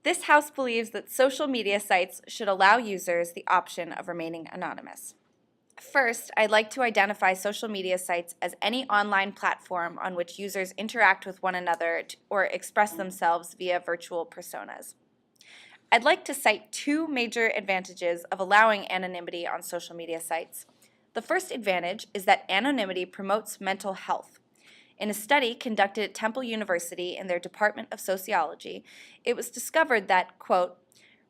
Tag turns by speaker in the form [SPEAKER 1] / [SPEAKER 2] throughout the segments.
[SPEAKER 1] This House believes that social media sites should allow users the option of remaining anonymous. First, I'd like to identify social media sites as any online platform on which users interact with one another or express themselves via virtual personas. I'd like to cite two major advantages of allowing anonymity on social media sites. The first advantage is that anonymity promotes mental health. In a study conducted at Temple University in their Department of Sociology, it was discovered that, quote,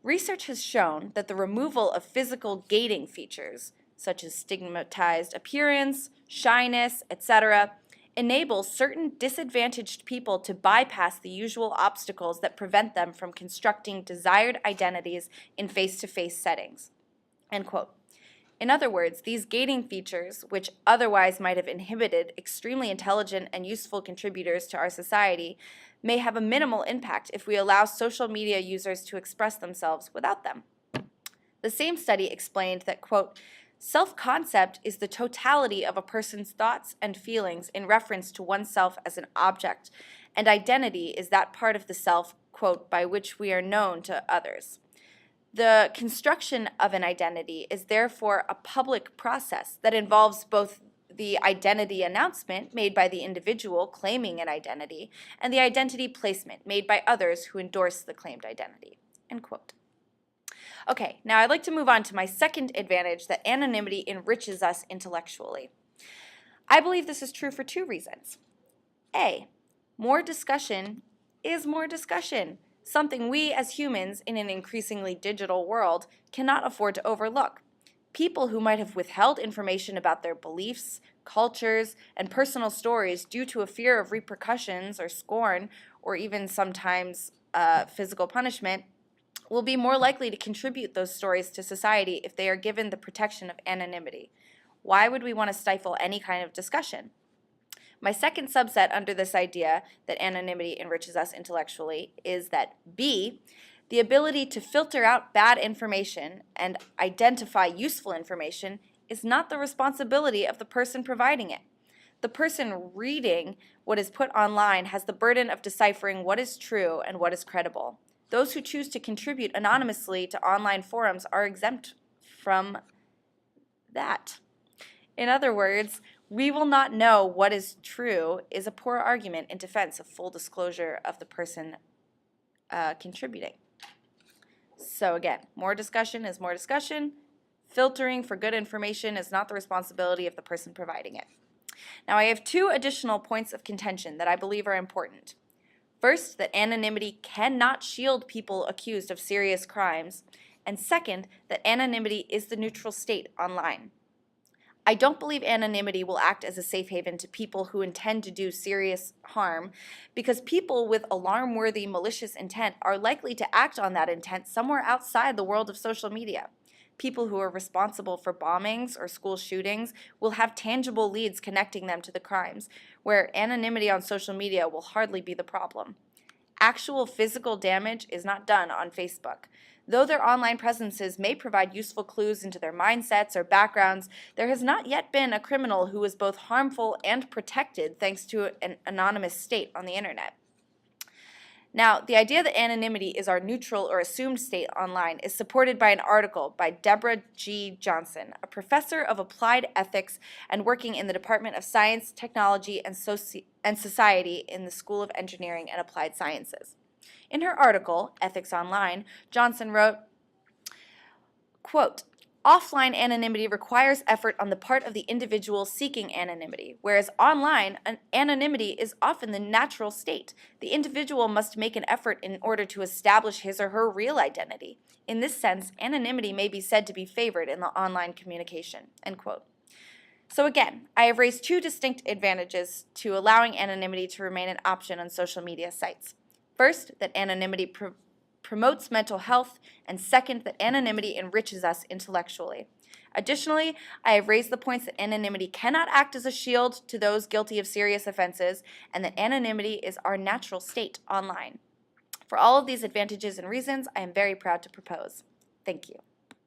[SPEAKER 1] research has shown that the removal of physical gating features, such as stigmatized appearance, shyness, etc., enables certain disadvantaged people to bypass the usual obstacles that prevent them from constructing desired identities in face-to-face settings, end quote. In other words, these gating features, which otherwise might have inhibited extremely intelligent and useful contributors to our society, may have a minimal impact if we allow social media users to express themselves without them. The same study explained that, quote, self-concept is the totality of a person's thoughts and feelings in reference to oneself as an object, and identity is that part of the self, quote, by which we are known to others. The construction of an identity is therefore a public process that involves both the identity announcement made by the individual claiming an identity and the identity placement made by others who endorse the claimed identity, end quote. Okay, now I'd like to move on to my second advantage, that anonymity enriches us intellectually. I believe this is true for two reasons. A, more discussion is more discussion, something we as humans in an increasingly digital world cannot afford to overlook. People who might have withheld information about their beliefs, cultures, and personal stories due to a fear of repercussions or scorn, or even sometimes physical punishment, will be more likely to contribute those stories to society if they are given the protection of anonymity. Why would we want to stifle any kind of discussion? My second subset under this idea that anonymity enriches us intellectually is that B, the ability to filter out bad information and identify useful information is not the responsibility of the person providing it. The person reading what is put online has the burden of deciphering what is true and what is credible. Those who choose to contribute anonymously to online forums are exempt from that. In other words, we will not know what is true is a poor argument in defense of full disclosure of the person contributing. So again, more discussion is more discussion. Filtering for good information is not the responsibility of the person providing it. Now I have two additional points of contention that I believe are important. First, that anonymity cannot shield people accused of serious crimes, and second, that anonymity is the neutral state online. I don't believe anonymity will act as a safe haven to people who intend to do serious harm, because people with alarm-worthy malicious intent are likely to act on that intent somewhere outside the world of social media. People who are responsible for bombings or school shootings will have tangible leads connecting them to the crimes, where anonymity on social media will hardly be the problem. Actual physical damage is not done on Facebook. Though their online presences may provide useful clues into their mindsets or backgrounds, there has not yet been a criminal who is both harmful and protected thanks to an anonymous state on the internet. Now, the idea that anonymity is our neutral or assumed state online is supported by an article by Deborah G. Johnson, a professor of applied ethics and working in the Department of Science, Technology, and Society in the School of Engineering and Applied Sciences. In her article, Ethics Online, Johnson wrote, quote, offline anonymity requires effort on the part of the individual seeking anonymity, whereas online, anonymity is often the natural state. The individual must make an effort in order to establish his or her real identity. In this sense, anonymity may be said to be favored in the online communication, end quote. So again, I have raised two distinct advantages to allowing anonymity to remain an option on social media sites. First, that anonymity promotes mental health, and second, that anonymity enriches us intellectually. Additionally, I have raised the points that anonymity cannot act as a shield to those guilty of serious offenses, and that anonymity is our natural state online. For all of these advantages and reasons, I am very proud to propose. Thank you.